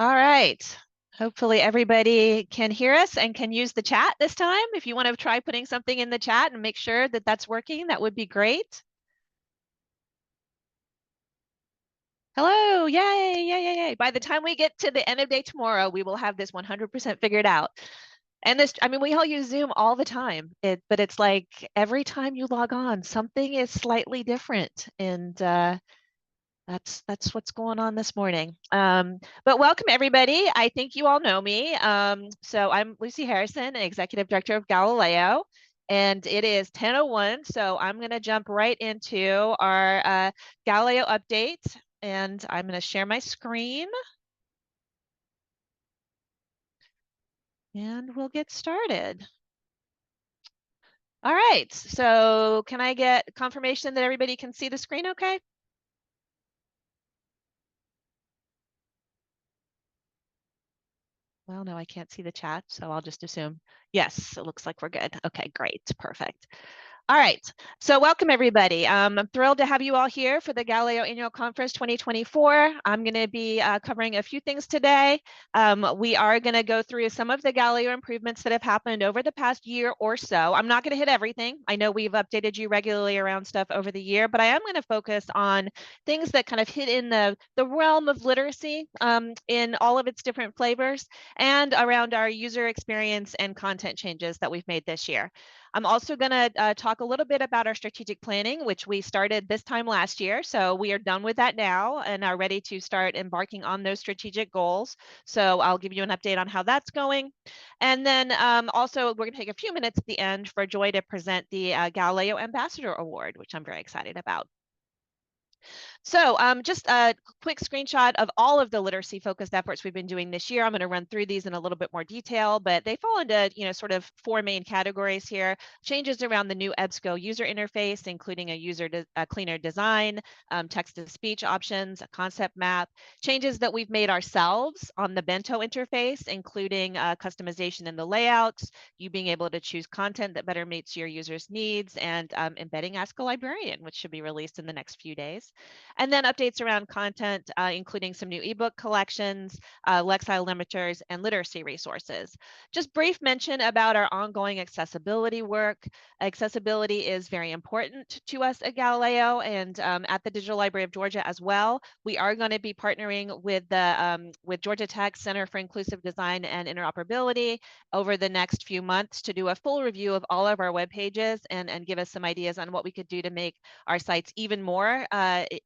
All right. Hopefully everybody can hear us and can use the chat this time. If you want to try putting something in the chat and make sure that that's working, that would be great. Hello, yay, yay, yay, yay. By the time we get to the end of day tomorrow, we will have this 100% figured out. And this, I mean, we all use Zoom all the time, but it's like every time you log on, something is slightly different. And that's what's going on this morning. But welcome everybody. I think you all know me. So I'm Lucy Harrison, Executive Director of Galileo, and it is 10:01. So I'm going to jump right into our Galileo update, and I'm going to share my screen, and we'll get started. All right. So can I get confirmation that everybody can see the screen okay? Well, no, I can't see the chat, so I'll just assume. Yes, it looks like we're good. Okay, great, perfect. All right, so welcome everybody. I'm thrilled to have you all here for the Galileo Annual Conference 2024. I'm going to be covering a few things today. We are going to go through some of the Galileo improvements that have happened over the past year or so. I'm not going to hit everything. I know we've updated you regularly around stuff over the year, but I am going to focus on things that kind of hit in the realm of literacy in all of its different flavors and around our user experience and content changes that we've made this year. I'm also going to talk a little bit about our strategic planning, which we started this time last year. So we are done with that now and are ready to start embarking on those strategic goals. So I'll give you an update on how that's going. And then also we're going to take a few minutes at the end for Joy to present the GALILEO Ambassador Award, which I'm very excited about. So just a quick screenshot of all of the literacy focused efforts we've been doing this year. I'm going to run through these in a little bit more detail, but they fall into, sort of four main categories here. Changes around the new EBSCO user interface, including a cleaner design, text-to-speech options, a concept map, changes that we've made ourselves on the Bento interface, including customization in the layouts, you being able to choose content that better meets your users' needs, and embedding Ask a Librarian, which should be released in the next few days. And then updates around content, including some new ebook collections, Lexile limiters, and literacy resources. Just brief mention about our ongoing accessibility work. Accessibility is very important to us at Galileo and at the Digital Library of Georgia as well. We are going to be partnering with the Georgia Tech Center for Inclusive Design and Interoperability over the next few months to do a full review of all of our web pages and give us some ideas on what we could do to make our sites even more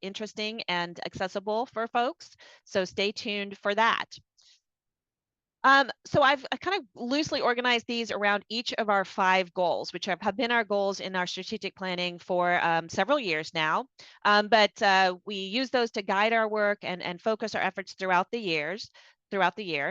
interesting and accessible for folks. So stay tuned for that. So I've kind of loosely organized these around each of our 5 goals, which have been our goals in our strategic planning for several years now. But we use those to guide our work and focus our efforts throughout the year.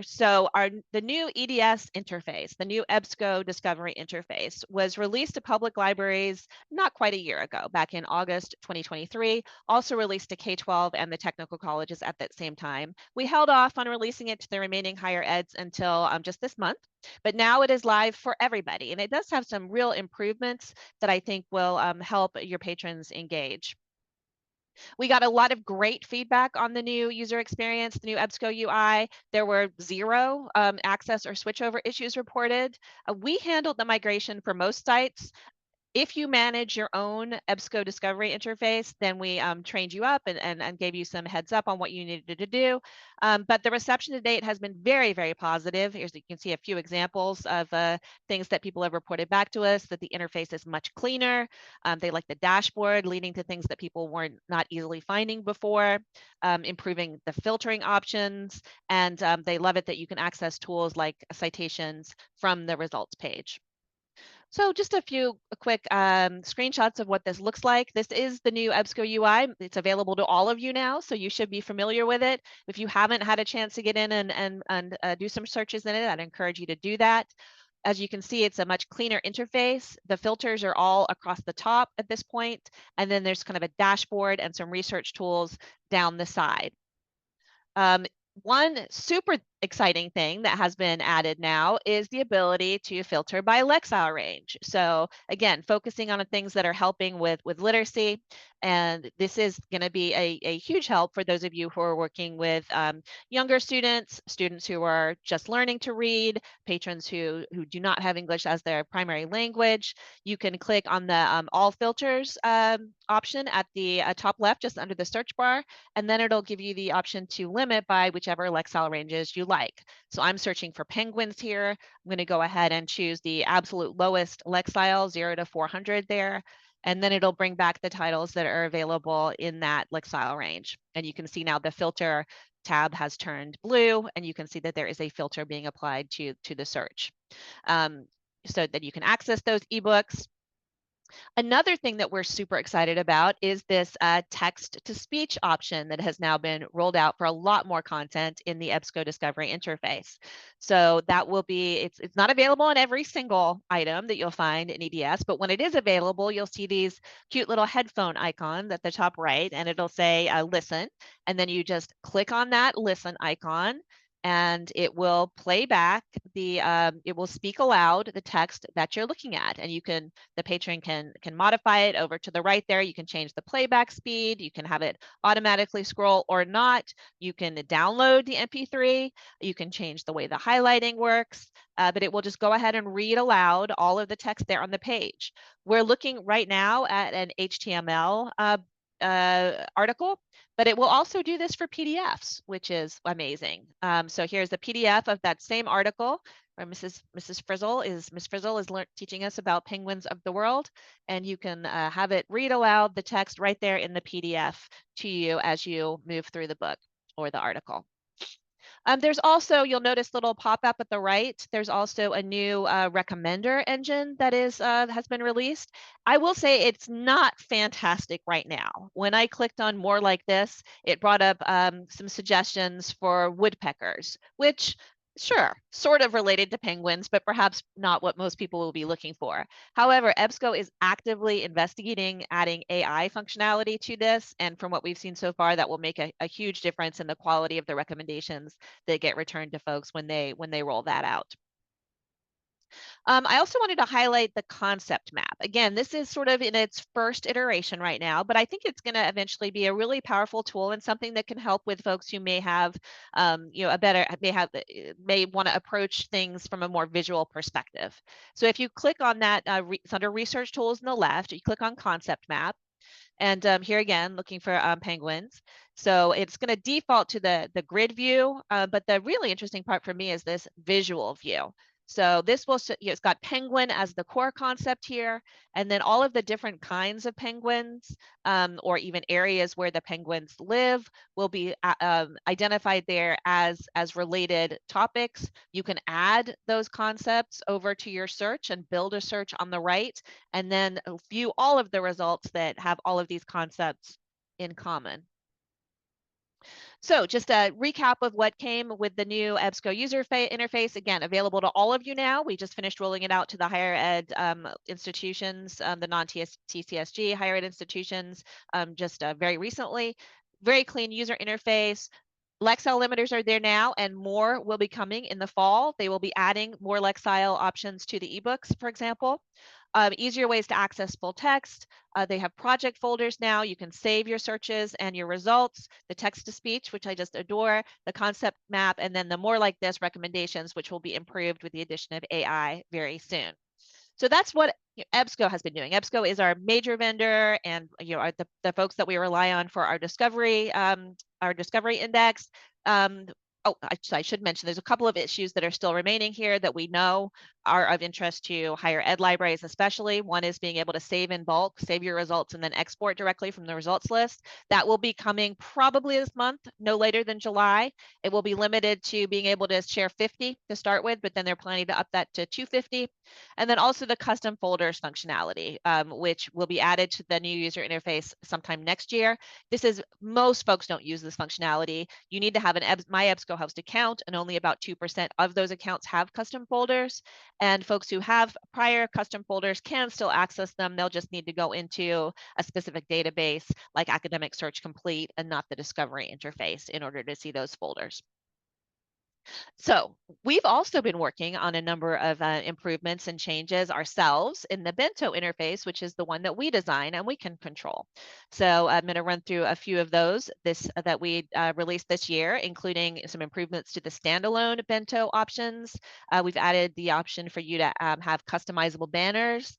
So the new EDS interface, the new EBSCO discovery interface, was released to public libraries not quite a year ago, back in August 2023, also released to K-12 and the technical colleges at that same time. We held off on releasing it to the remaining higher eds until just this month, but now it is live for everybody, and it does have some real improvements that I think will help your patrons engage. We got a lot of great feedback on the new user experience, the new EBSCO UI. There were 0 access or switchover issues reported. We handled the migration for most sites. If you manage your own EBSCO discovery interface, then we trained you up and gave you some heads up on what you needed to do. But the reception to date has been very, very positive. Here's, you can see a few examples of things that people have reported back to us, that the interface is much cleaner. They like the dashboard, leading to things that people weren't not easily finding before, improving the filtering options, and they love it that you can access tools like citations from the results page. So just a few quick screenshots of what this looks like. This is the new EBSCO UI. It's available to all of you now, so you should be familiar with it. If you haven't had a chance to get in and do some searches in it, I'd encourage you to do that. As you can see, it's a much cleaner interface. The filters are all across the top at this point, and then there's kind of a dashboard and some research tools down the side. One super exciting thing that has been added now is the ability to filter by Lexile range. So again, focusing on the things that are helping with literacy. And this is going to be a huge help for those of you who are working with younger students, students who are just learning to read, patrons who do not have English as their primary language. You can click on the all filters option at the top left, just under the search bar, and then it'll give you the option to limit by whichever Lexile ranges you like. So I'm searching for penguins here. I'm going to go ahead and choose the absolute lowest Lexile, 0 to 400 there. And then it'll bring back the titles that are available in that Lexile range. And you can see now the filter tab has turned blue, and you can see that there is a filter being applied to the search. So that you can access those ebooks. Another thing that we're super excited about is this text to speech option that has now been rolled out for a lot more content in the EBSCO Discovery interface. So that will be, it's not available on every single item that you'll find in EDS, but when it is available, you'll see these cute little headphone icons at the top right, and it'll say listen, and then you just click on that listen icon, and it will play back it will speak aloud the text that you're looking at, and the patron can modify it over to the right there. You can change the playback speed, you can have it automatically scroll or not, you can download the MP3, you can change the way the highlighting works, but it will just go ahead and read aloud all of the text there on the page. We're looking right now at an HTML article, but it will also do this for PDFs, which is amazing. So here's the PDF of that same article where Miss Frizzle is teaching us about penguins of the world, and you can have it read aloud the text right there in the PDF to you as you move through the book or the article. There's also, you'll notice little pop-up at the right. There's also a new recommender engine that has been released. I will say it's not fantastic right now. When I clicked on more like this, it brought up some suggestions for woodpeckers, which sure, sort of related to penguins, but perhaps not what most people will be looking for. However, EBSCO is actively investigating adding AI functionality to this, and from what we've seen so far, that will make a huge difference in the quality of the recommendations that get returned to folks when they roll that out. I also wanted to highlight the concept map. Again, this is sort of in its first iteration right now, but I think it's going to eventually be a really powerful tool and something that can help with folks who may have, may want to approach things from a more visual perspective. So if you click on that, it's under Research Tools on the left, you click on Concept Map. And here again, looking for penguins. So it's going to default to the grid view, but the really interesting part for me is this visual view. So this will, it's got penguin as the core concept here, and then all of the different kinds of penguins, or even areas where the penguins live, will be identified there as related topics. You can add those concepts over to your search and build a search on the right, and then view all of the results that have all of these concepts in common. So just a recap of what came with the new EBSCO user interface, again, available to all of you now. We just finished rolling it out to the higher ed institutions, the non-TCSG higher ed institutions just very recently. Very clean user interface. Lexile limiters are there now, and more will be coming in the fall. They will be adding more Lexile options to the ebooks, for example. Easier ways to access full text. They have project folders now. You can save your searches and your results, the text to speech, which I just adore, the concept map, and then the more like this recommendations, which will be improved with the addition of AI very soon. So that's what EBSCO has been doing. EBSCO is our major vendor, and are the folks that we rely on for our discovery index. I should mention there's a couple of issues that are still remaining here that we know are of interest to higher ed libraries, especially. One is being able to save in bulk, save your results, and then export directly from the results list. That will be coming probably this month, no later than July. It will be limited to being able to share 50 to start with, but then they're planning to up that to 250. And then also the custom folders functionality, which will be added to the new user interface sometime next year. Most folks don't use this functionality. You need to have an My EBSCO host account, and only about 2% of those accounts have custom folders. And folks who have prior custom folders can still access them. They'll just need to go into a specific database like Academic Search Complete and not the discovery interface in order to see those folders. So we've also been working on a number of improvements and changes ourselves in the bento interface, which is the one that we design and we can control. So I'm going to run through a few of those that we released this year, including some improvements to the standalone bento options. We've added the option for you to have customizable banners.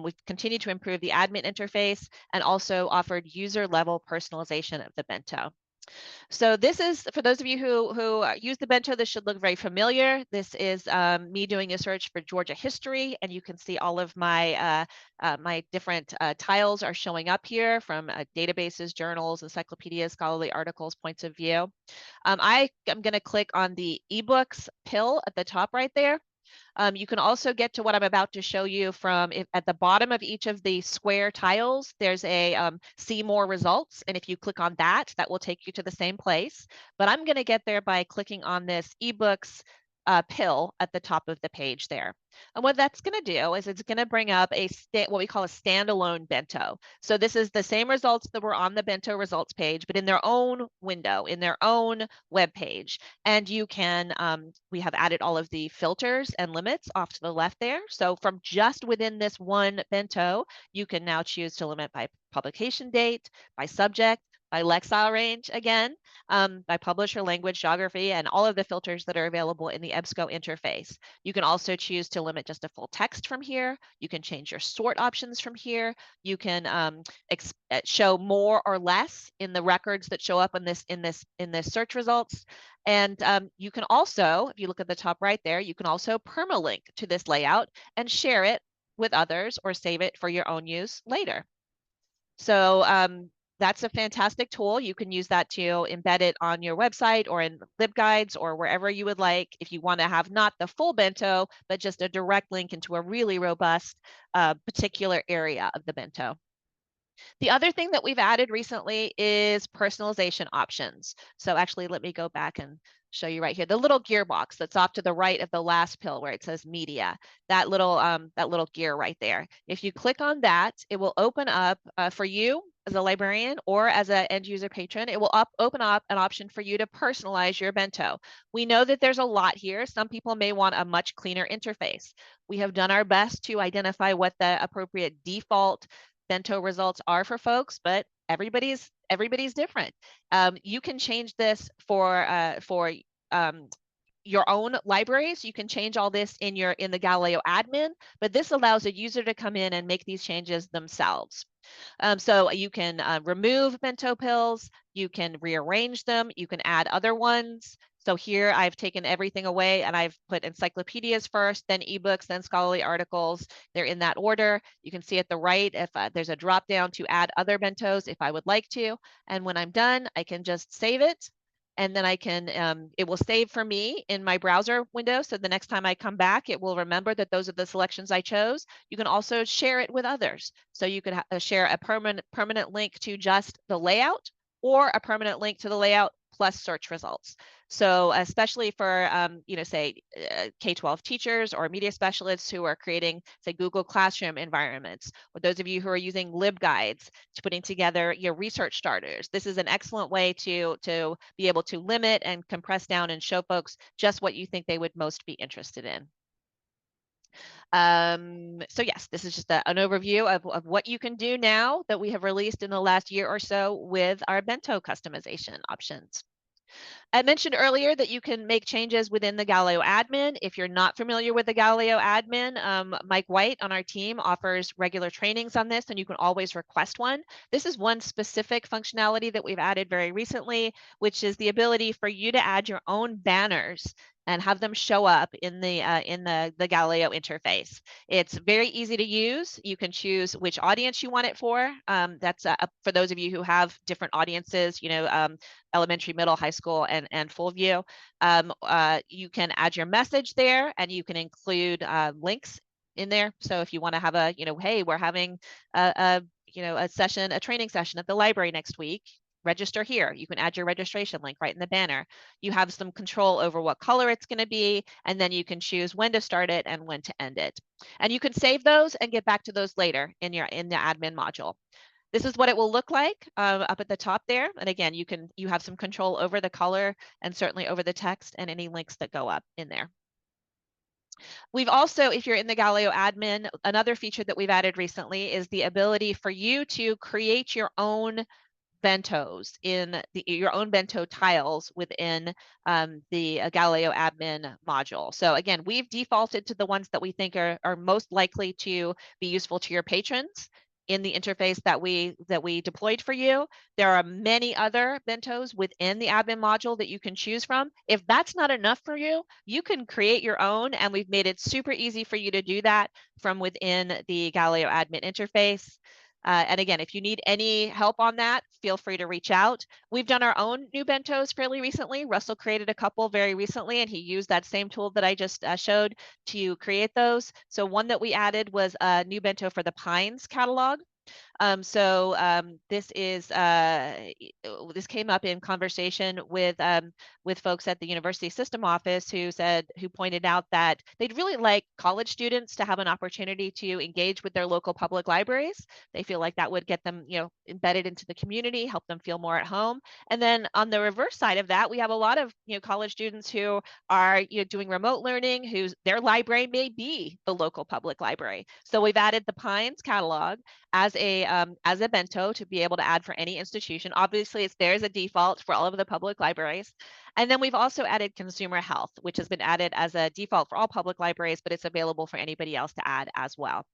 We've continued to improve the admin interface and also offered user level personalization of the bento. So this is, for those of you who use the bento, this should look very familiar. This is me doing a search for Georgia history, and you can see all of my different tiles are showing up here from databases, journals, encyclopedias, scholarly articles, points of view. I am going to click on the ebooks pill at the top right there. You can also get to what I'm about to show you from at the bottom of each of the square tiles, there's a see more results. And if you click on that, that will take you to the same place. But I'm going to get there by clicking on this ebooks pill at the top of the page there. And what that's going to do is it's going to bring up what we call a standalone bento. So this is the same results that were on the bento results page, but in their own window, in their own web page. And you can, we have added all of the filters and limits off to the left there. So from just within this one bento, you can now choose to limit by publication date, by subject, by Lexile range again, by publisher, language, geography, and all of the filters that are available in the EBSCO interface. You can also choose to limit just a full text from here. You can change your sort options from here. You can show more or less in the records that show up in this search results. And you can also, if you look at the top right there, you can also permalink to this layout and share it with others or save it for your own use later. So that's a fantastic tool. You can use that to embed it on your website or in LibGuides or wherever you would like if you want to have not the full bento, but just a direct link into a really robust particular area of the bento. The other thing that we've added recently is personalization options. So actually, let me go back and show you right here. The little gearbox that's off to the right of the last pill where it says media, that little gear right there. If you click on that, it will open up for you as a librarian or as an end user patron, it will open up an option for you to personalize your bento. We know that there's a lot here. Some people may want a much cleaner interface. We have done our best to identify what the appropriate default bento results are for folks, but everybody's different. You can change this for your own libraries. You can change all this in the Galileo admin, but this allows a user to come in and make these changes themselves. So you can remove bento pills, you can rearrange them, you can add other ones. So here I've taken everything away and I've put encyclopedias first, then ebooks, then scholarly articles. They're in that order. You can see at the right if there's a drop down to add other bentos if I would like to. And when I'm done, I can just save it. And then I can, it will save for me in my browser window. So the next time I come back, it will remember that those are the selections I chose. You can also share it with others. So you could share a permanent link to just the layout or a permanent link to the layout plus search results. So especially for, say K-12 teachers or media specialists who are creating, say, Google Classroom environments, or those of you who are using LibGuides to putting together your research starters, this is an excellent way to be able to limit and compress down and show folks just what you think they would most be interested in. So yes, this is just an overview of what you can do now that we have released in the last year or so with our bento customization options. I mentioned earlier that you can make changes within the Galileo admin. If you're not familiar with the Galileo admin, Mike White on our team offers regular trainings on this, and you can always request one. This is one specific functionality that we've added very recently, which is the ability for you to add your own banners and have them show up in the Galileo interface. It's very easy to use. You can choose which audience you want it for. That's for those of you who have different audiences, elementary, middle, high school, and full view. You can add your message there, and you can include links in there. So if you want to have a, hey, we're having a training session at the library next week, register here. You can add your registration link right in the banner. You have some control over what color it's going to be, and then you can choose when to start it and when to end it. And you can save those and get back to those later in the admin module. This is what it will look like up at the top there. And again, you have some control over the color and certainly over the text and any links that go up in there. We've also, if you're in the Galileo admin, another feature that we've added recently is the ability for you to create your own bentos in your own bento tiles within the Galileo admin module. So again, we've defaulted to the ones that we think are most likely to be useful to your patrons in the interface that we deployed for you. There are many other bentos within the admin module that you can choose from. If that's not enough for you, you can create your own, and we've made it super easy for you to do that from within the Galileo admin interface. And again, if you need any help on that, feel free to reach out. We've done our own new bentos fairly recently. Russell created a couple very recently, and he used that same tool that I just showed to create those. So one that we added was a new bento for the Pines catalog. This came up in conversation with folks at the University System Office who pointed out that they'd really like college students to have an opportunity to engage with their local public libraries. They feel like that would get them, embedded into the community, help them feel more at home. And then on the reverse side of that, we have a lot of college students who are doing remote learning, whose their library may be the local public library. So we've added the Pines catalog as a bento to be able to add for any institution. Obviously, there as a default for all of the public libraries. And then we've also added consumer health, which has been added as a default for all public libraries, but it's available for anybody else to add as well.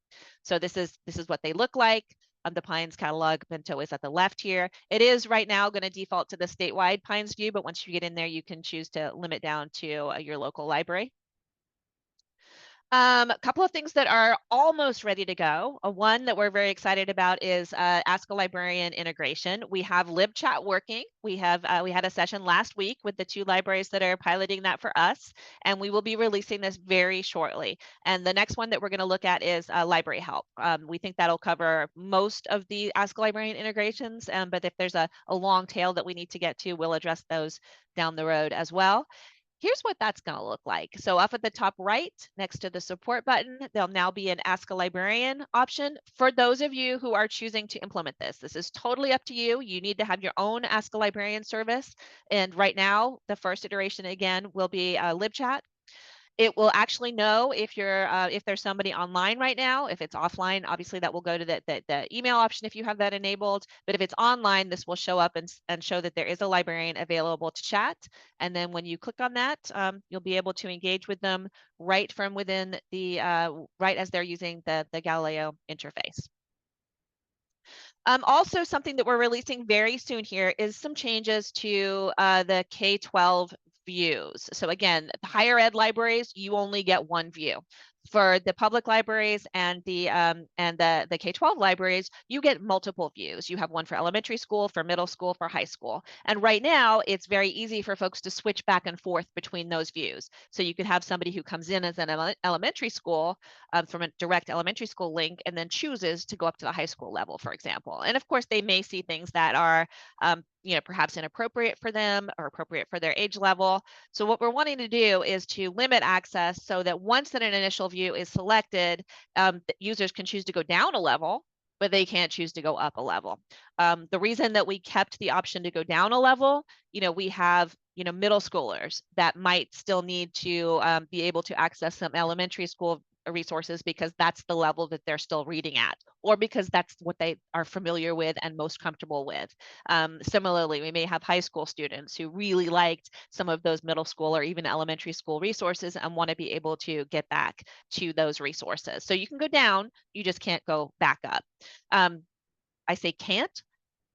So this is what they look like. The Pines catalog bento is at the left here. It is right now going to default to the statewide Pines view, but once you get in there, you can choose to limit down to your local library. A couple of things that are almost ready to go. One that we're very excited about is Ask a Librarian integration. We have LibChat working. We had a session last week with the 2 libraries that are piloting that for us, and we will be releasing this very shortly. And the next one that we're going to look at is library help. We think that'll cover most of the Ask a Librarian integrations, but if there's a long tail that we need to get to, we'll address those down the road as well. Here's what that's going to look like. So up at the top right, next to the support button, there'll now be an Ask a Librarian option for those of you who are choosing to implement this. This is totally up to you. You need to have your own Ask a Librarian service. And right now, the first iteration, again, will be LibChat. It will actually know if there's somebody online right now. If it's offline, obviously that will go to the email option if you have that enabled. But if it's online, this will show up and show that there is a librarian available to chat. And then when you click on that, you'll be able to engage with them right from within the right as they're using the Galileo interface. Also, something that we're releasing very soon here is some changes to the K-12 views. So again, the higher ed libraries, you only get one view. For the public libraries and the K-12 libraries, you get multiple views. You have one for elementary school, for middle school, for high school. And right now, it's very easy for folks to switch back and forth between those views. So you could have somebody who comes in as an elementary school from a direct elementary school link and then chooses to go up to the high school level, for example. And of course, they may see things that are perhaps inappropriate for them or appropriate for their age level. So what we're wanting to do is to limit access so that once an initial view is selected, users can choose to go down a level, but they can't choose to go up a level. The reason that we kept the option to go down a level, we have middle schoolers that might still need to be able to access some elementary school resources because that's the level that they're still reading at, or because that's what they are familiar with and most comfortable with. Similarly, we may have high school students who really liked some of those middle school or even elementary school resources and want to be able to get back to those resources. So you can go down, you just can't go back up. I say can't.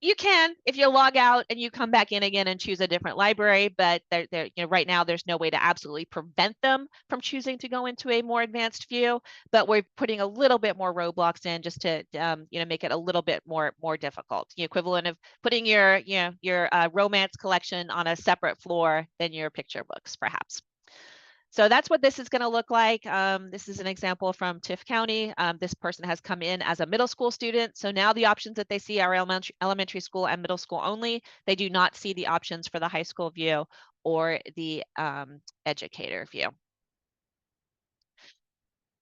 You can if you log out and you come back in again and choose a different library, but right now there's no way to absolutely prevent them from choosing to go into a more advanced view. But we're putting a little bit more roadblocks in just to make it a little bit more difficult. The equivalent of putting your romance collection on a separate floor than your picture books, perhaps. So that's what this is going to look like. This is an example from Tift County. This person has come in as a middle school student. So now the options that they see are elementary school and middle school only. They do not see the options for the high school view or the educator view.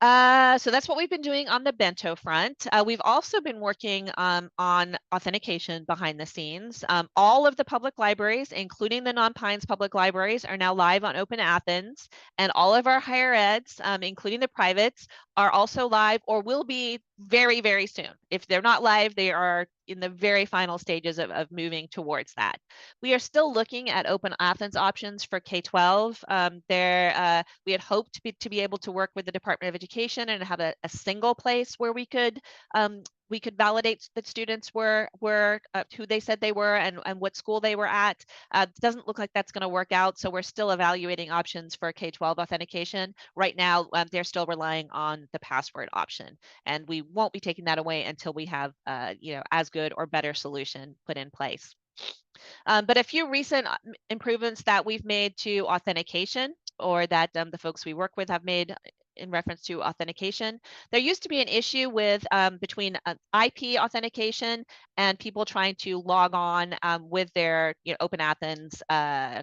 So that's what we've been doing on the bento front. We've also been working on authentication behind the scenes. All of the public libraries, including the non-Pines public libraries, are now live on Open Athens, and all of our higher eds, including the privates, are also live or will be very, very soon. If they're not live, they are in the very final stages of moving towards that. We are still looking at Open Athens options for K-12. We had hoped to be able to work with the Department of Education and have a single place where we could validate that students were who they said they were and what school they were at. Doesn't look like that's going to work out, so we're still evaluating options for K-12 authentication. Right now, they're still relying on the password option, and we won't be taking that away until we have as good or better solution put in place. But a few recent improvements that we've made to authentication, or that the folks we work with have made in reference to authentication. There used to be an issue with between IP authentication and people trying to log on with their Open Athens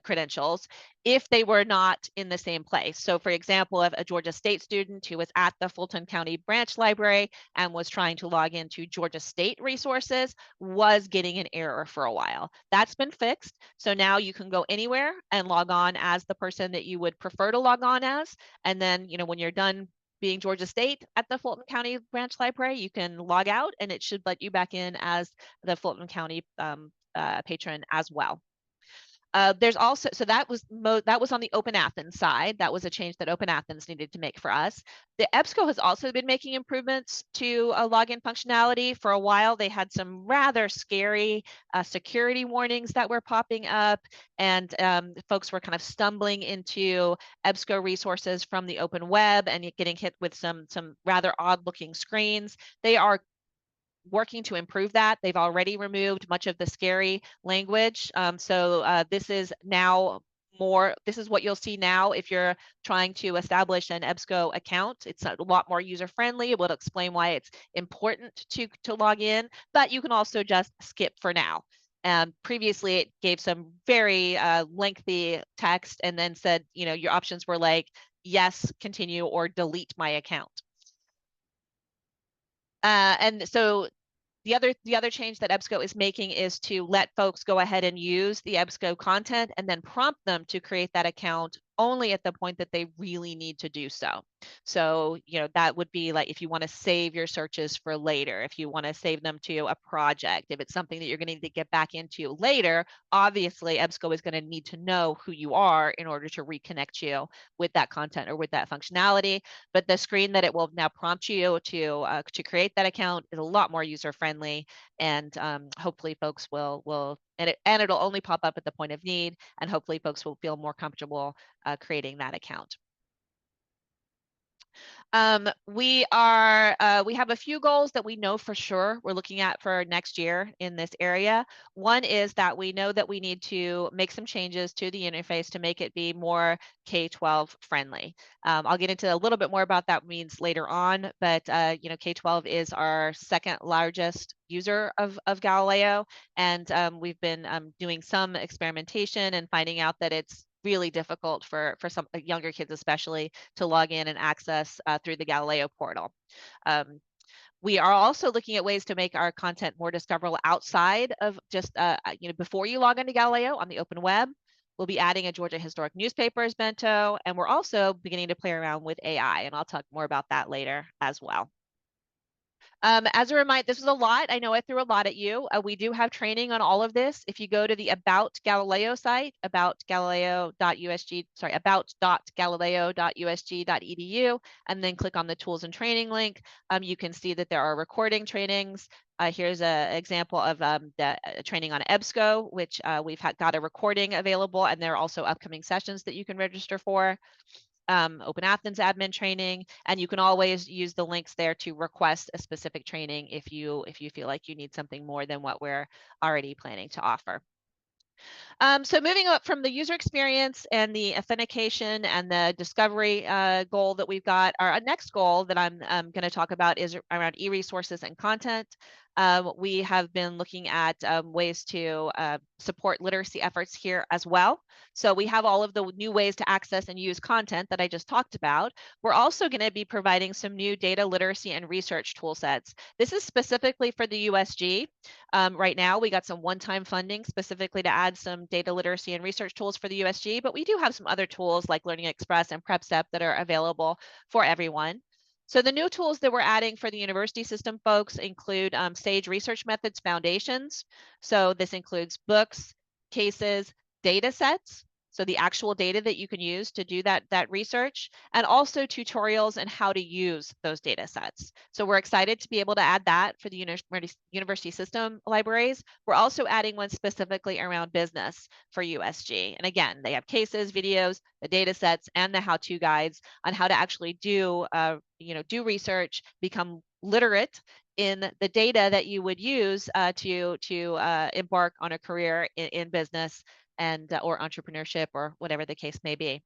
credentials if they were not in the same place. So for example, if a Georgia State student who was at the Fulton County branch library and was trying to log into Georgia State resources was getting an error for a while. That's been fixed. So now you can go anywhere and log on as the person that you would prefer to log on as. And then, when you're done being Georgia State at the Fulton County branch library, you can log out and it should let you back in as the Fulton County patron as well. There's also, so that was on the Open Athens side. That was a change that Open Athens needed to make for us. The EBSCO has also been making improvements to login functionality. For a while, they had some rather scary security warnings that were popping up, and folks were kind of stumbling into EBSCO resources from the open web and getting hit with some rather odd-looking screens. They are working to improve that. They've already removed much of the scary language. So this is now this is what you'll see now if you're trying to establish an EBSCO account. It's a lot more user-friendly. It will explain why it's important to log in, but you can also just skip for now. Previously, it gave some very lengthy text and then said, your options were like, yes, continue, or delete my account. And so the other change that EBSCO is making is to let folks go ahead and use the EBSCO content and then prompt them to create that account only at the point that they really need to do so. So, that would be like if you want to save your searches for later, if you want to save them to a project, if it's something that you're going to need to get back into later, obviously EBSCO is going to need to know who you are in order to reconnect you with that content or with that functionality. But the screen that it will now prompt you to create that account is a lot more user-friendly, and hopefully folks will and it'll only pop up at the point of need, and hopefully folks will feel more comfortable creating that account. We have a few goals that we know for sure we're looking at for next year in this area. One is that we know that we need to make some changes to the interface to make it be more K-12 friendly. I'll get into a little bit more about that means later on, but K-12 is our second largest user of Galileo, and we've been doing some experimentation and finding out that it's really difficult for some younger kids especially to log in and access through the Galileo portal. We are also looking at ways to make our content more discoverable outside of just before you log into Galileo on the open web. We'll be adding a Georgia Historic Newspapers bento, and we're also beginning to play around with AI, and I'll talk more about that later as well. As a reminder, this was a lot. I know I threw a lot at you. We do have training on all of this. If you go to the About Galileo site, about.galileo.usg.edu, and then click on the tools and training link, you can see that there are recording trainings. Here's an example of the training on EBSCO, which we've got a recording available, and there are also upcoming sessions that you can register for. Open Athens admin training, and you can always use the links there to request a specific training if you feel like you need something more than what we're already planning to offer. So moving up from the user experience and the authentication and the discovery goal that we've got, our next goal that I'm going to talk about is around e-resources and content. We have been looking at ways to support literacy efforts here as well. So we have all of the new ways to access and use content that I just talked about. We're also going to be providing some new data literacy and research tool sets. This is specifically for the USG. Right now, we got some one-time funding specifically to add some data literacy and research tools for the USG, but we do have some other tools like Learning Express and PrepStep that are available for everyone. So the new tools that we're adding for the university system folks include SAGE Research Methods Foundations. So this includes books, cases, data sets, so the actual data that you can use to do that research, and also tutorials and how to use those data sets. So we're excited to be able to add that for the university system libraries. We're also adding one specifically around business for USG. And again, they have cases, videos, the data sets, and the how-to guides on how to actually do do research, become literate in the data that you would use to embark on a career in business and or entrepreneurship or whatever the case may be.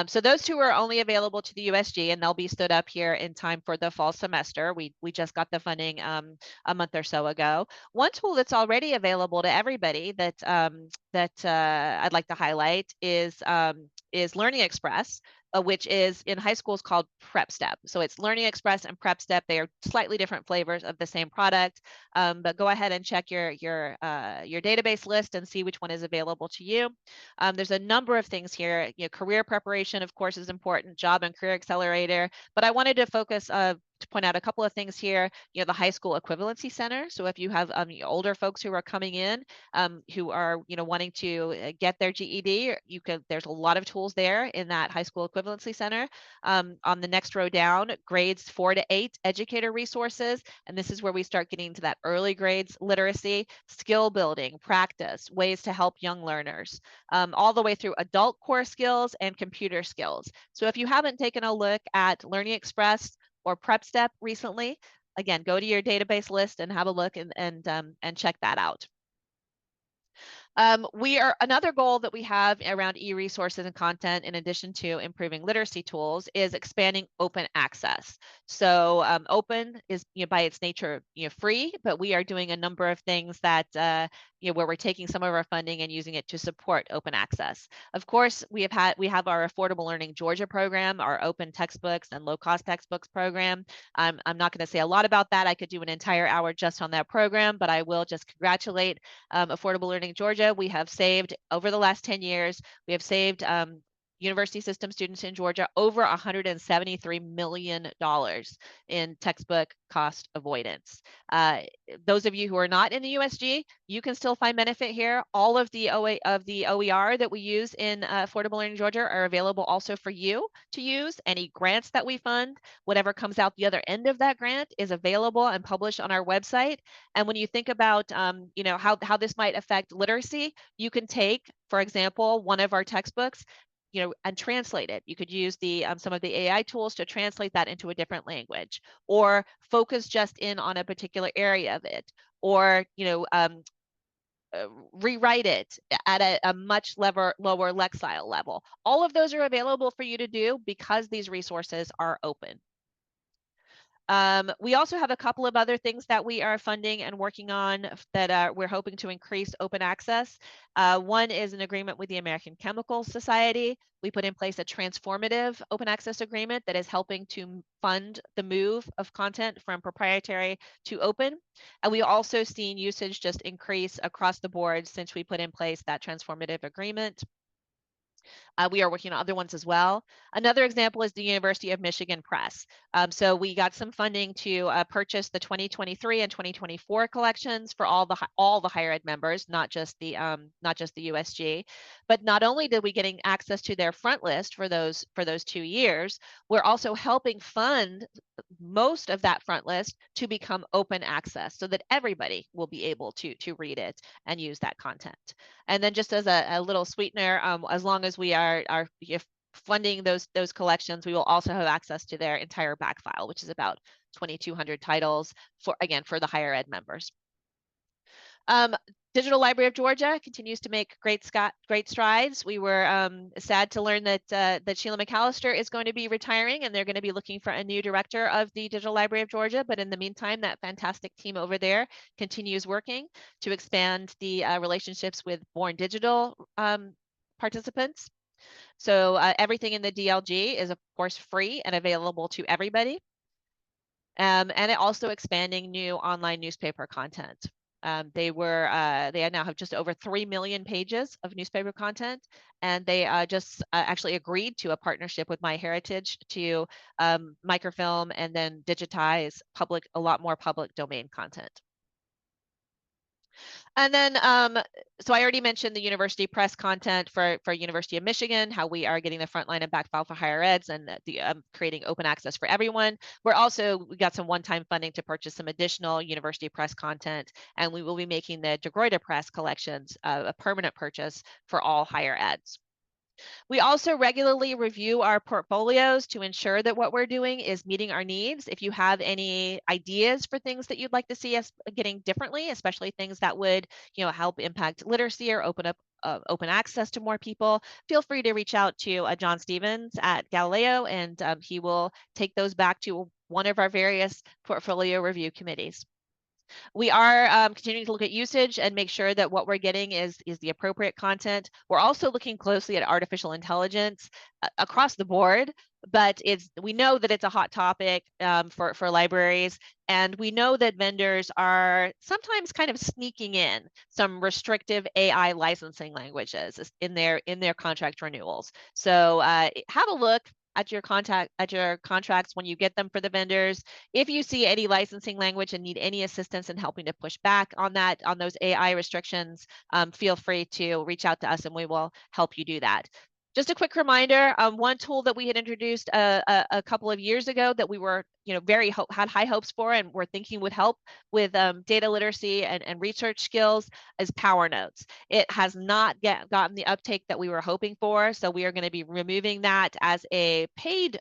So those two are only available to the USG, and they'll be stood up here in time for the fall semester. We just got the funding a month or so ago. One tool that's already available to everybody that I'd like to highlight is Learning Express, which is in high schools called PrepStep. So it's Learning Express and PrepStep. They are slightly different flavors of the same product, but go ahead and check your database list and see which one is available to you. There's a number of things here. Career preparation, of course, is important. Job and Career Accelerator, but I wanted to focus to point out a couple of things here. The High School Equivalency Center. So if you have older folks who are coming in, who are wanting to get their GED, there's a lot of tools there in that High School Equivalency Center. On the next row down, grades 4 to 8 educator resources, and this is where we start getting to that early grades literacy, skill building, practice, ways to help young learners, all the way through adult core skills and computer skills. So if you haven't taken a look at Learning Express or PrepStep recently, again, go to your database list and have a look and check that out. Another goal that we have around e-resources and content, in addition to improving literacy tools, is expanding open access. So open is by its nature free, but we are doing a number of things that where we're taking some of our funding and using it to support open access. Of course, we have our Affordable Learning Georgia program, our open textbooks and low-cost textbooks program. I'm not going to say a lot about that. I could do an entire hour just on that program, but I will just congratulate Affordable Learning Georgia. We have saved, over the last 10 years, we have saved university system students in Georgia over $173 million in textbook cost avoidance. Those of you who are not in the USG, you can still find benefit here. All of the OER that we use in Affordable Learning Georgia are available also for you to use. Any grants that we fund, whatever comes out the other end of that grant, is available and published on our website. And when you think about how this might affect literacy, you can take, for example, one of our textbooks and translate it. You could use some of the AI tools to translate that into a different language, or focus just in on a particular area of it, or rewrite it at a much lower Lexile level. All of those are available for you to do because these resources are open. We also have a couple of other things that we are funding and working on that we're hoping to increase open access. One is an agreement with the American Chemical Society. We put in place a transformative open access agreement that is helping to fund the move of content from proprietary to open. And we also seen usage just increase across the board since we put in place that transformative agreement. We are working on other ones as well. Another example is the University of Michigan Press. So we got some funding to purchase the 2023 and 2024 collections for all the higher ed members, not just the USG. But not only did we getting access to their front list for those 2 years, we're also helping fund most of that front list to become open access so that everybody will be able to read it and use that content. And then just as a little sweetener, as long as we are funding those collections, we will also have access to their entire back file, which is about 2,200 titles for the higher ed members. Digital Library of Georgia continues to make great strides. We were sad to learn that Sheila McAllister is going to be retiring, and they're going to be looking for a new director of the Digital Library of Georgia. But in the meantime, that fantastic team over there continues working to expand the relationships with Born Digital participants. So everything in the DLG is, of course, free and available to everybody. And it also expanding new online newspaper content. They now have just over 3 million pages of newspaper content, and they just actually agreed to a partnership with MyHeritage to microfilm and then digitize a lot more public domain content. And then, so I already mentioned the university press content for University of Michigan, how we are getting the frontline and backfile for higher eds and creating open access for everyone. We got some one-time funding to purchase some additional university press content, and we will be making the De Gruyter Press collections a permanent purchase for all higher eds. We also regularly review our portfolios to ensure that what we're doing is meeting our needs. If you have any ideas for things that you'd like to see us getting differently, especially things that would, help impact literacy or open up open access to more people, feel free to reach out to John Stevens at Galileo, and he will take those back to one of our various portfolio review committees. We are continuing to look at usage and make sure that what we're getting is the appropriate content. We're also looking closely at artificial intelligence across the board, but we know that it's a hot topic for libraries, and we know that vendors are sometimes kind of sneaking in some restrictive AI licensing languages in their contract renewals. So have a look at your contracts when you get them for the vendors. If you see any licensing language and need any assistance in helping to push back on those AI restrictions, feel free to reach out to us and we will help you do that. Just a quick reminder, one tool that we had introduced a couple of years ago that we were, had high hopes for and were thinking would help with data literacy and research skills is PowerNotes. It has not gotten the uptake that we were hoping for, so we are going to be removing that as a paid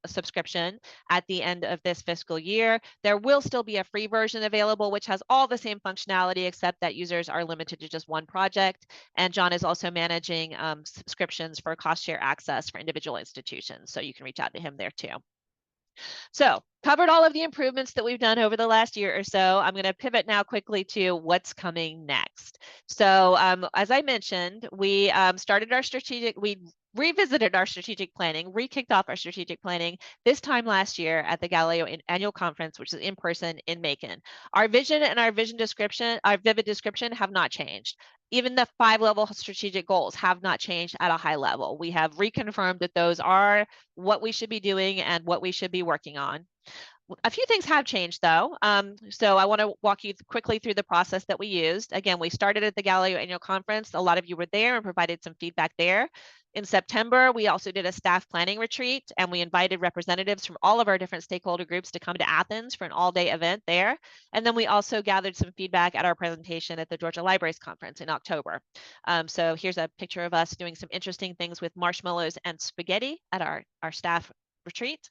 subscription at the end of this fiscal year. There will still be a free version available, which has all the same functionality, except that users are limited to just one project. And John is also managing subscriptions for cost share access for individual institutions. So you can reach out to him there too. So covered all of the improvements that we've done over the last year or so. I'm going to pivot now quickly to what's coming next. So as I mentioned, we revisited our strategic planning, re-kicked off our strategic planning this time last year at the Galileo annual conference, which is in person in Macon. Our vision and our vivid description have not changed. Even the 5-level strategic goals have not changed at a high level. We have reconfirmed that those are what we should be doing and what we should be working on. A few things have changed though. So I want to walk you quickly through the process that we used. Again, we started at the Galileo annual conference. A lot of you were there and provided some feedback there. In September, we also did a staff planning retreat, and we invited representatives from all of our different stakeholder groups to come to Athens for an all-day event there. And then we also gathered some feedback at our presentation at the Georgia Libraries Conference in October. So here's a picture of us doing some interesting things with marshmallows and spaghetti at our staff retreat.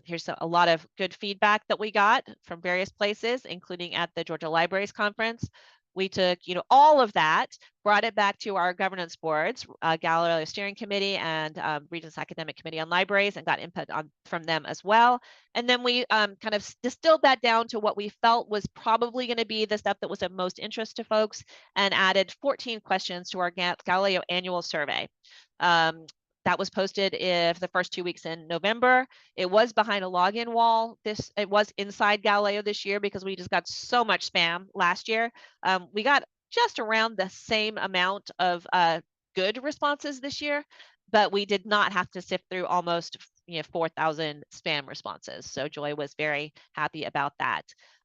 Here's a lot of good feedback that we got from various places, including at the Georgia Libraries Conference. We took, all of that, brought it back to our governance boards, Galileo Steering Committee and Regents Academic Committee on Libraries, and got input from them as well. And then we kind of distilled that down to what we felt was probably going to be the stuff that was of most interest to folks, and added 14 questions to our Galileo annual survey. That was posted the first 2 weeks in November. It was behind a login wall. It was inside Galileo this year because we just got so much spam last year. We got just around the same amount of good responses this year, but we did not have to sift through almost 4,000 spam responses. So Joy was very happy about that.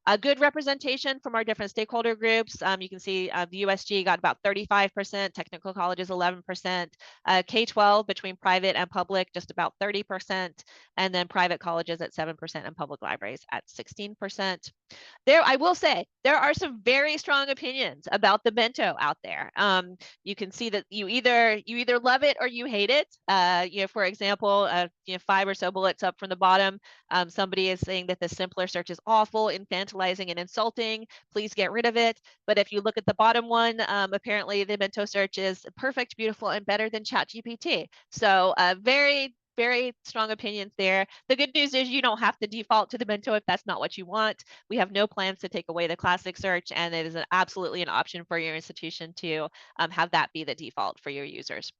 A good representation from our different stakeholder groups. You can see the USG got about 35%, technical colleges 11%, K-12 between private and public just about 30%, and then private colleges at 7% and public libraries at 16%. I will say, there are some very strong opinions about the bento out there. You can see that you either love it or you hate it. For example, 5 or so bullets up from the bottom, somebody is saying that the simpler search is awful, infantilizing, and insulting. Please get rid of it. But if you look at the bottom one, apparently the bento search is perfect, beautiful, and better than ChatGPT. So very strong opinions there. The good news is you don't have to default to the bento if that's not what you want. We have no plans to take away the classic search, and it is absolutely an option for your institution to have that be the default for your users.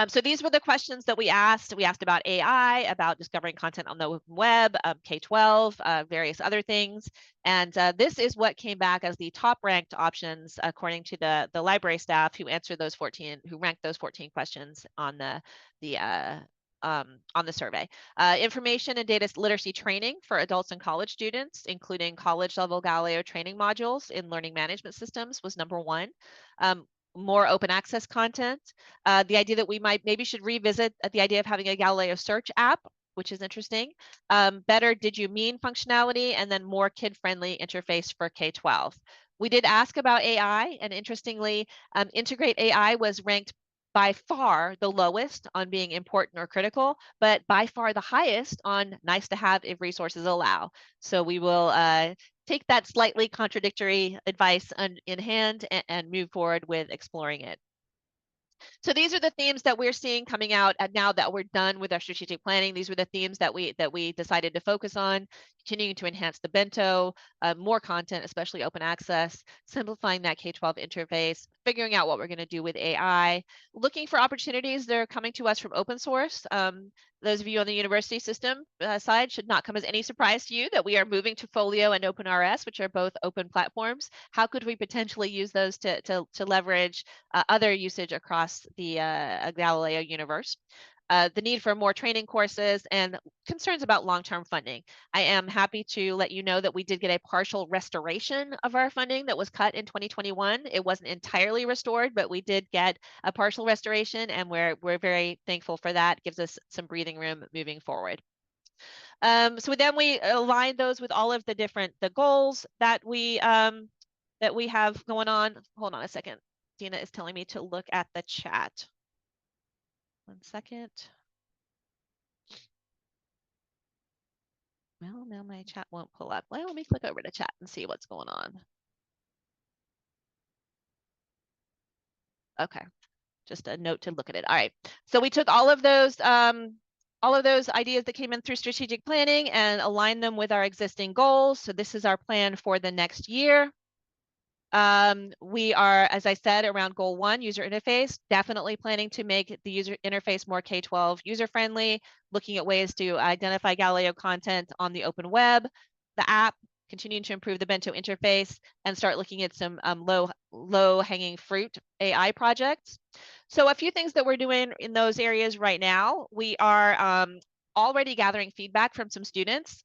So these were the questions that we asked. We asked about AI, about discovering content on the open web, K-12, various other things. And this is what came back as the top ranked options according to the library staff who ranked those 14 questions on the survey. Information and data literacy training for adults and college students, including college level Galileo training modules in learning management systems, was number 1. More open access content. The idea that we maybe should revisit the idea of having a Galileo search app, which is interesting. Better did you mean functionality, and then more kid-friendly interface for K-12. We did ask about AI, and interestingly, Integrate AI was ranked by far the lowest on being important or critical, but by far the highest on nice to have if resources allow. So we will take that slightly contradictory advice in hand and move forward with exploring it. So these are the themes that we're seeing coming out now that we're done with our strategic planning. These were the themes that we decided to focus on: continuing to enhance the bento, more content, especially open access, simplifying that K-12 interface, figuring out what we're going to do with AI, looking for opportunities that are coming to us from open source. Those of you on the university system side should not come as any surprise to you that we are moving to Folio and OpenRS, which are both open platforms. How could we potentially use those to leverage other usage across the Galileo universe? The need for more training courses, and concerns about long-term funding. I am happy to let you know that we did get a partial restoration of our funding that was cut in 2021. It wasn't entirely restored, but we did get a partial restoration, and we're very thankful for that. It gives us some breathing room moving forward. So then we align those with all of the goals that we have going on. Hold on a second. Dina is telling me to look at the chat. 1 second. Well, now my chat won't pull up. Well, let me click over to chat and see what's going on. Okay, just a note to look at it. All right, so we took all of those ideas that came in through strategic planning and aligned them with our existing goals. So this is our plan for the next year. We are, as I said, around goal 1, user interface, definitely planning to make the user interface more K-12 user-friendly, looking at ways to identify Galileo content on the open web, the app, continuing to improve the bento interface, and start looking at some low-hanging fruit AI projects. So a few things that we're doing in those areas right now. We are already gathering feedback from some students.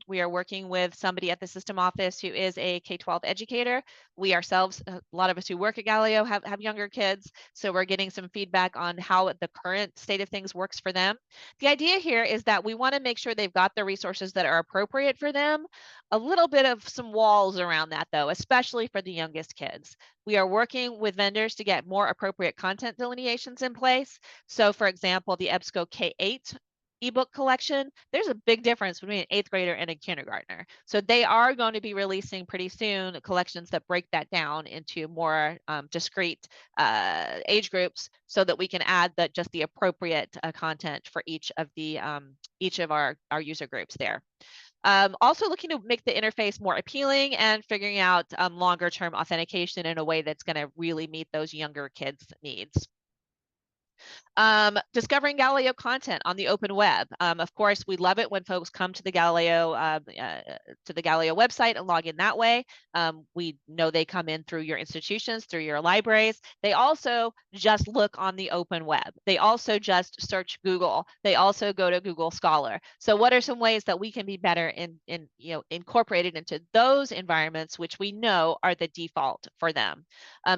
We are working with somebody at the system office who is a K-12 educator. We ourselves, a lot of us who work at Galileo have younger kids, so we're getting some feedback on how the current state of things works for them. The idea here is that we want to make sure they've got the resources that are appropriate for them. A little bit of some walls around that though, especially for the youngest kids. We are working with vendors to get more appropriate content delineations in place. So for example, the EBSCO K-8 ebook collection, there's a big difference between an 8th grader and a kindergartner. So they are going to be releasing pretty soon collections that break that down into more discrete age groups, so that we can add just the appropriate content for each of our user groups there. Also looking to make the interface more appealing and figuring out longer term authentication in a way that's going to really meet those younger kids' needs. Discovering Galileo content on the open web. Of course, we love it when folks come to the Galileo website and log in that way. We know they come in through your institutions, through your libraries. They also just look on the open web. They also just search Google. They also go to Google Scholar. So what are some ways that we can be better incorporated into those environments, which we know are the default for them?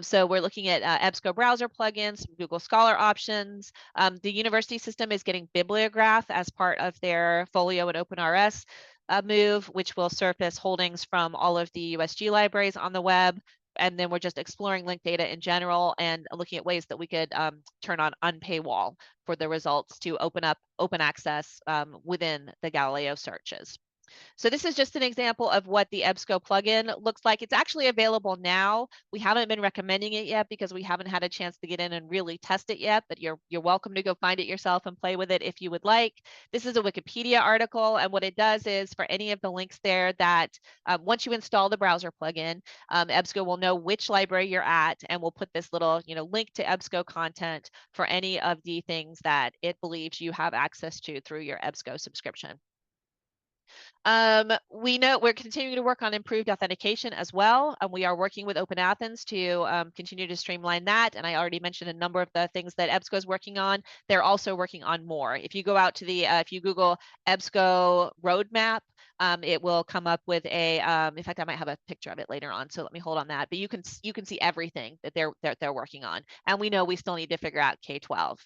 So we're looking at EBSCO browser plugins, Google Scholar options. The university system is getting Bibliograph as part of their Folio and OpenRS. move, which will surface holdings from all of the USG libraries on the web. And then we're just exploring linked data in general and looking at ways that we could turn on unpaywall for the results to open up open access within the Galileo searches. So this is just an example of what the EBSCO plugin looks like. It's actually available now. We haven't been recommending it yet because we haven't had a chance to get in and really test it yet, but you're welcome to go find it yourself and play with it if you would like. This is a Wikipedia article, and what it does is for any of the links there that once you install the browser plugin, EBSCO will know which library you're at and will put this little link to EBSCO content for any of the things that it believes you have access to through your EBSCO subscription. We know we're continuing to work on improved authentication as well. We are working with Open Athens to continue to streamline that. And I already mentioned a number of the things that EBSCO is working on. They're also working on more. If you go out to the, if you Google EBSCO roadmap, it will come up with a, in fact, I might have a picture of it later on, so let me hold on that. But you can see everything that they're working on. And we know we still need to figure out K-12.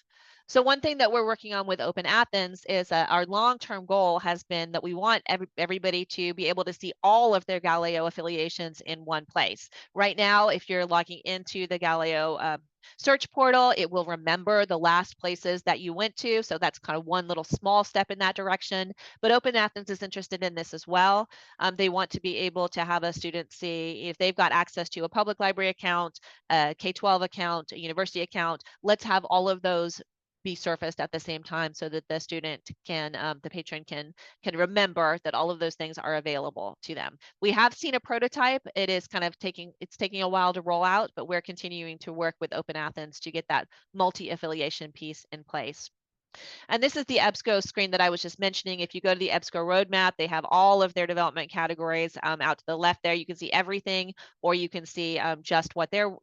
So one thing that we're working on with Open Athens is our long-term goal has been that we want everybody to be able to see all of their Galileo affiliations in one place. Right now, if you're logging into the Galileo search portal, it will remember the last places that you went to. So that's kind of one little small step in that direction. But Open Athens is interested in this as well. They want to be able to have a student see if they've got access to a public library account, a K-12 account, a university account. Let's have all of those be surfaced at the same time so that the student can, the patron can remember that all of those things are available to them. We have seen a prototype. It is kind of taking a while to roll out, but we're continuing to work with Open Athens to get that multi-affiliation piece in place. And this is the EBSCO screen that I was just mentioning. If you go to the EBSCO roadmap, they have all of their development categories out to the left there. You can see everything, or you can see just what they're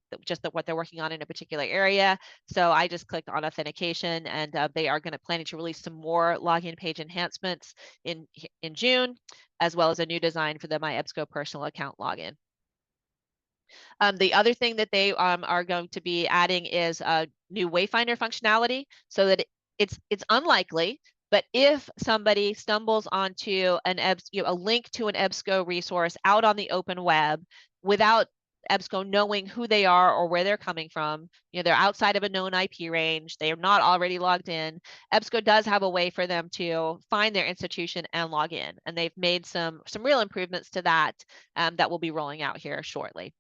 working on in a particular area. So I just clicked on authentication, and they are planning to release some more login page enhancements in June, as well as a new design for the My EBSCO personal account login. The other thing that they are going to be adding is new Wayfinder functionality, so that it's unlikely, but if somebody stumbles onto a link to an EBSCO resource out on the open web without EBSCO knowing who they are or where they're coming from, they're outside of a known IP range, they are not already logged in, EBSCO does have a way for them to find their institution and log in. And they've made some real improvements to that that we'll be rolling out here shortly.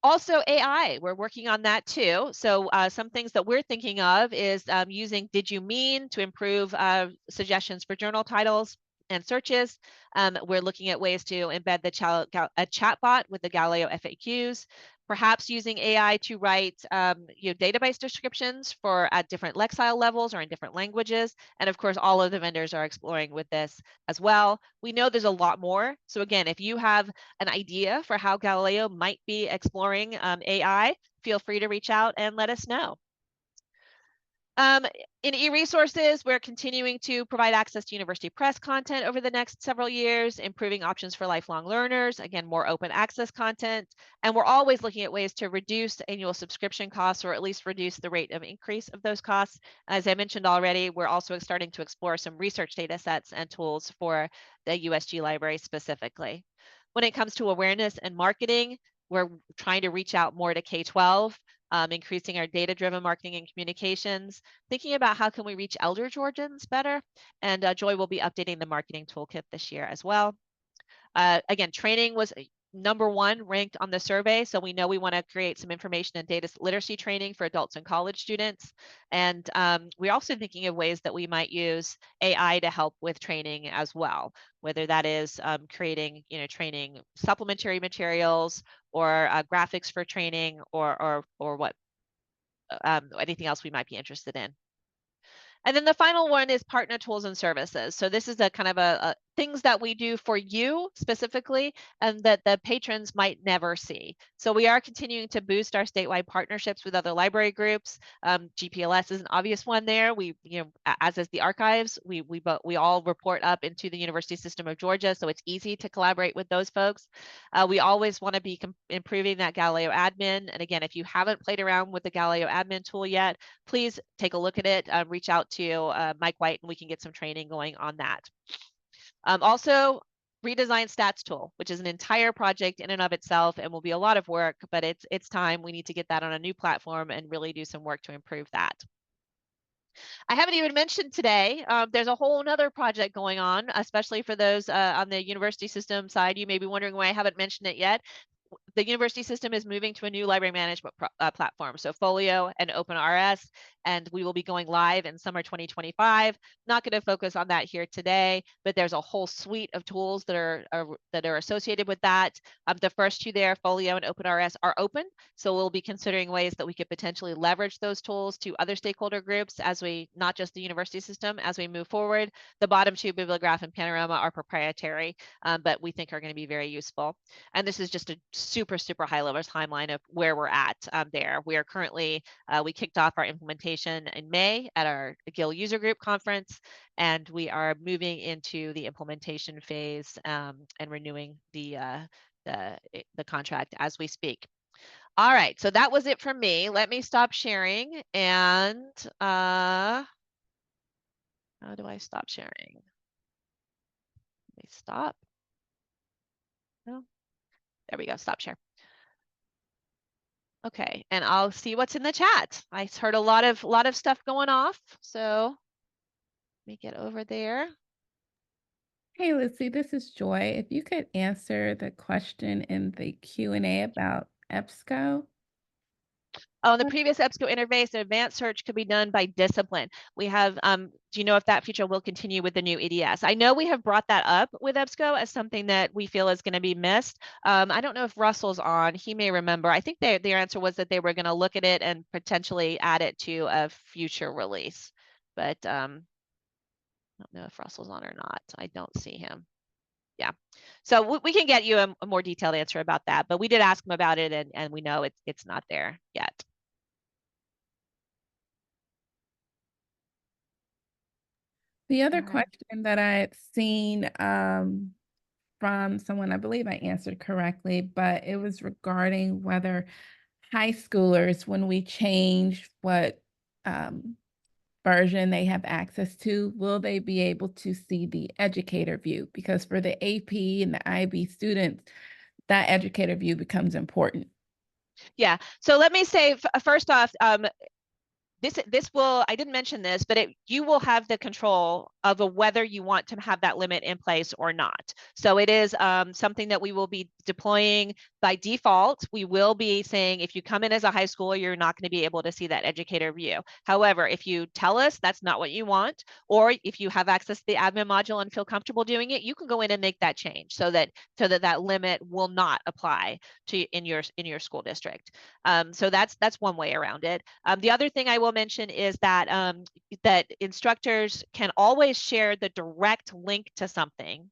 Also AI, we're working on that too. So some things that we're thinking of is using Did You Mean to improve suggestions for journal titles and searches. We're looking at ways to embed a chatbot with the Galileo FAQs, perhaps using AI to write database descriptions for at different Lexile levels or in different languages. And of course, all of the vendors are exploring with this as well. We know there's a lot more. So again, if you have an idea for how Galileo might be exploring AI, feel free to reach out and let us know. In e-resources, we're continuing to provide access to university press content over the next several years, improving options for lifelong learners, again, more open access content. And we're always looking at ways to reduce annual subscription costs, or at least reduce the rate of increase of those costs. As I mentioned already, we're also starting to explore some research data sets and tools for the USG library specifically. When it comes to awareness and marketing, we're trying to reach out more to K-12. Increasing our data-driven marketing and communications, thinking about how can we reach elder Georgians better, and Joy will be updating the marketing toolkit this year as well. Again, training was #1 ranked on the survey, so we know we want to create some information and data literacy training for adults and college students. And we're also thinking of ways that we might use AI to help with training as well, whether that is creating training supplementary materials or graphics for training or what anything else we might be interested in. And then the final one is partner tools and services. So this is a kind of things that we do for you specifically and that the patrons might never see. So we are continuing to boost our statewide partnerships with other library groups. GPLS is an obvious one there. We, as is the archives, we all report up into the University System of Georgia, so it's easy to collaborate with those folks. We always want to be improving that Galileo admin. And again, if you haven't played around with the Galileo admin tool yet, please take a look at it. Reach out to Mike White and we can get some training going on that. Also, redesign stats tool, which is an entire project in and of itself and will be a lot of work, but it's time. We need to get that on a new platform and really do some work to improve that. I haven't even mentioned today, there's a whole nother project going on, especially for those on the university system side. You may be wondering why I haven't mentioned it yet. The university system is moving to a new library management platform, so Folio and OpenRS, and we will be going live in summer 2025. Not going to focus on that here today, but there's a whole suite of tools that are associated with that. The first two there, Folio and OpenRS, are open, so we'll be considering ways that we could potentially leverage those tools to other stakeholder groups as we, not just the university system, as we move forward. The bottom two, Bibliograph and Panorama, are proprietary, but we think are going to be very useful. And this is just a super high level timeline of where we're at there. We are currently, we kicked off our implementation in May at our GIL user group conference, and we are moving into the implementation phase and renewing the contract as we speak. All right, so that was it from me. Let me stop sharing and how do I stop sharing? Let me stop. No. There we go, stop share. Okay, and I'll see what's in the chat. I heard a lot of stuff going off, so let me get over there. Hey, Lucy, this is Joy. If you could answer the question in the Q&A about EBSCO. On the previous EBSCO interface, the advanced search could be done by discipline. We have, do you know if that feature will continue with the new EDS? I know we have brought that up with EBSCO as something that we feel is going to be missed. I don't know if Russell's on. He may remember. I think their answer was that they were going to look at it and potentially add it to a future release. But I don't know if Russell's on or not. I don't see him. Yeah, so we can get you a more detailed answer about that. But we did ask him about it, and we know it's not there yet. The other question that I had seen from someone, I believe I answered correctly, but it was regarding whether high schoolers, when we change what version they have access to, will they be able to see the educator view? Because for the AP and the IB students, that educator view becomes important. Yeah, so let me say first off, this will, I didn't mention this, but you will have the control of whether you want to have that limit in place or not. So it is something that we will be deploying by default. We will be saying if you come in as a high schooler, you're not going to be able to see that educator view. However, if you tell us that's not what you want, or if you have access to the admin module and feel comfortable doing it, you can go in and make that change so that that limit will not apply to in your school district. So that's one way around it. The other thing I will mention is that that instructors can always share the direct link to something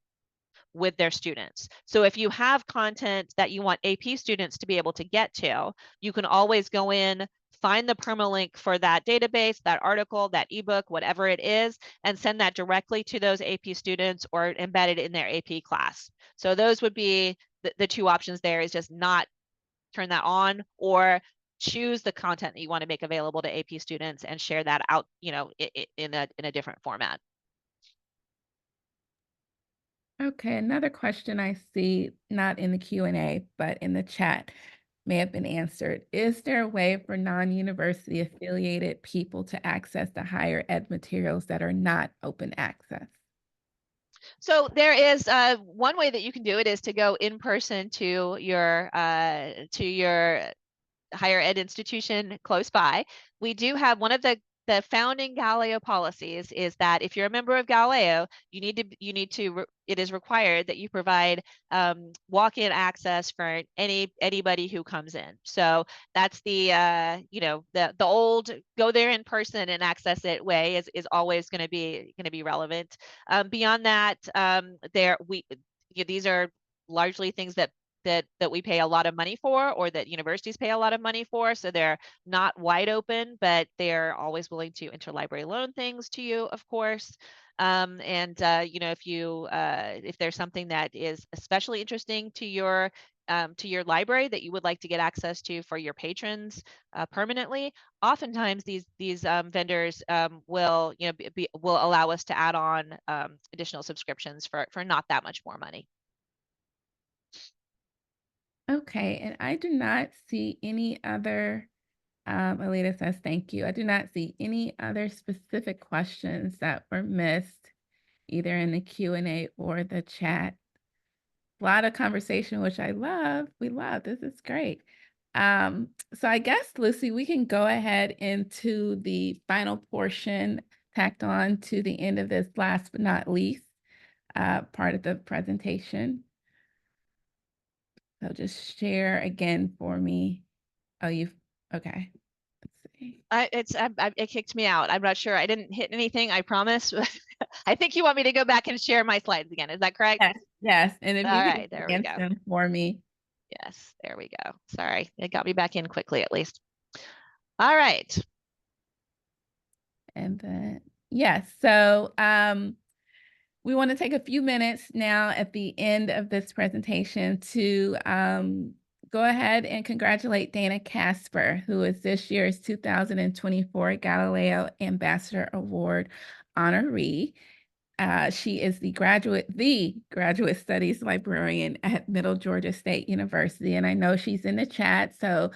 with their students. So if you have content that you want AP students to be able to get to, you can always go in, find the permalink for that database, that article, that ebook, whatever it is, and send that directly to those AP students or embed it in their AP class. So those would be the two options there, is just not turn that on, or choose the content that you want to make available to AP students and share that out, in a different format. Okay, another question I see, not in the Q&A, but in the chat, may have been answered. Is there a way for non-university affiliated people to access the higher ed materials that are not open access? So there is one way that you can do it is to go in person to your higher ed institution close by. We do have one of the the founding Galileo policies is that if you're a member of Galileo, it is required that you provide walk-in access for anybody who comes in. So that's the the old go there in person and access it way is always going to be relevant. Beyond that, these are largely things that we pay a lot of money for, or that universities pay a lot of money for. So they're not wide open, but they're always willing to interlibrary loan things to you, of course. If there's something that is especially interesting to your library that you would like to get access to for your patrons permanently, oftentimes these vendors will will allow us to add on additional subscriptions for not that much more money. Okay, and I do not see any other, Alita says, thank you. I do not see any other specific questions that were missed, either in the Q&A or the chat. A lot of conversation, which I love. We love, this is great. So I guess, Lucy, we can go ahead into the final portion tacked on to the end of this last but not least part of the presentation. So just share again for me. Oh, okay. Let's see. It kicked me out. I'm not sure. I didn't hit anything, I promise. I think you want me to go back and share my slides again. Is that correct? Yes, yes. And if All you right, can there we advance go. them for me. Yes, there we go. Sorry, it got me back in quickly at least. All right. And then, yes, so we want to take a few minutes now at the end of this presentation to go ahead and congratulate Dana Casper, who is this year's 2024 Galileo Ambassador Award honoree. She is the graduate studies librarian at Middle Georgia State University. And I know she's in the chat, so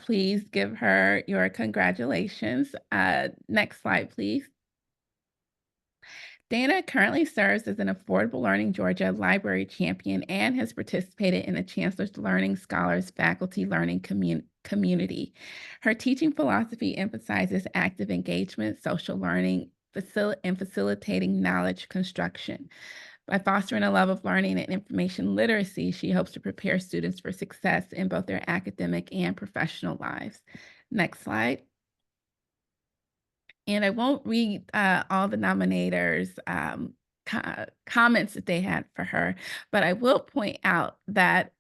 please give her your congratulations. Next slide, please. Dana currently serves as an Affordable Learning Georgia Library Champion and has participated in the Chancellor's Learning Scholars Faculty Learning Community. Her teaching philosophy emphasizes active engagement, social learning, and facilitating knowledge construction. By fostering a love of learning and information literacy, she hopes to prepare students for success in both their academic and professional lives. Next slide. And I won't read all the nominators' comments that they had for her, but I will point out that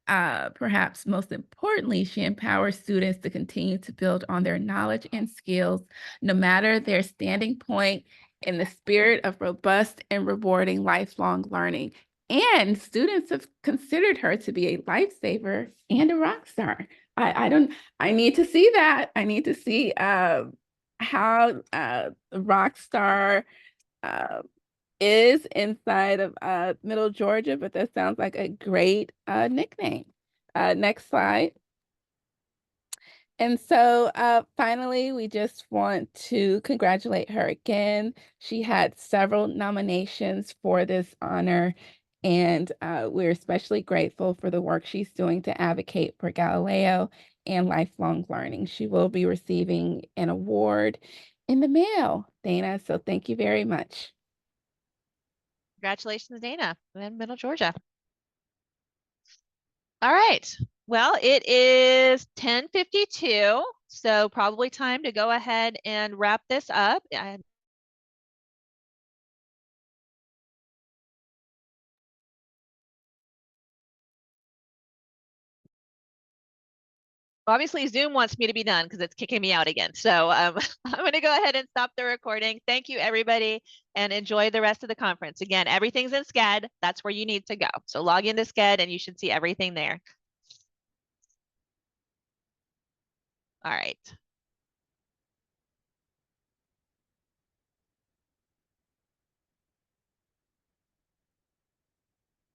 perhaps most importantly, she empowers students to continue to build on their knowledge and skills, no matter their standing point, in the spirit of robust and rewarding lifelong learning. And students have considered her to be a lifesaver and a rock star. I need to see that. I need to see how Rockstar is inside of Middle Georgia, but that sounds like a great nickname. Next slide. And so finally, we just want to congratulate her again. She had several nominations for this honor, and we're especially grateful for the work she's doing to advocate for Galileo and lifelong learning. She will be receiving an award in the mail, Dana, so thank you very much. Congratulations, Dana, in Middle Georgia. All right. Well, it is 10:52, so probably time to go ahead and wrap this up. Obviously, Zoom wants me to be done because it's kicking me out again. So I'm going to go ahead and stop the recording. Thank you, everybody, and enjoy the rest of the conference. Again, everything's in Sched. That's where you need to go. So log into Sched and you should see everything there. All right.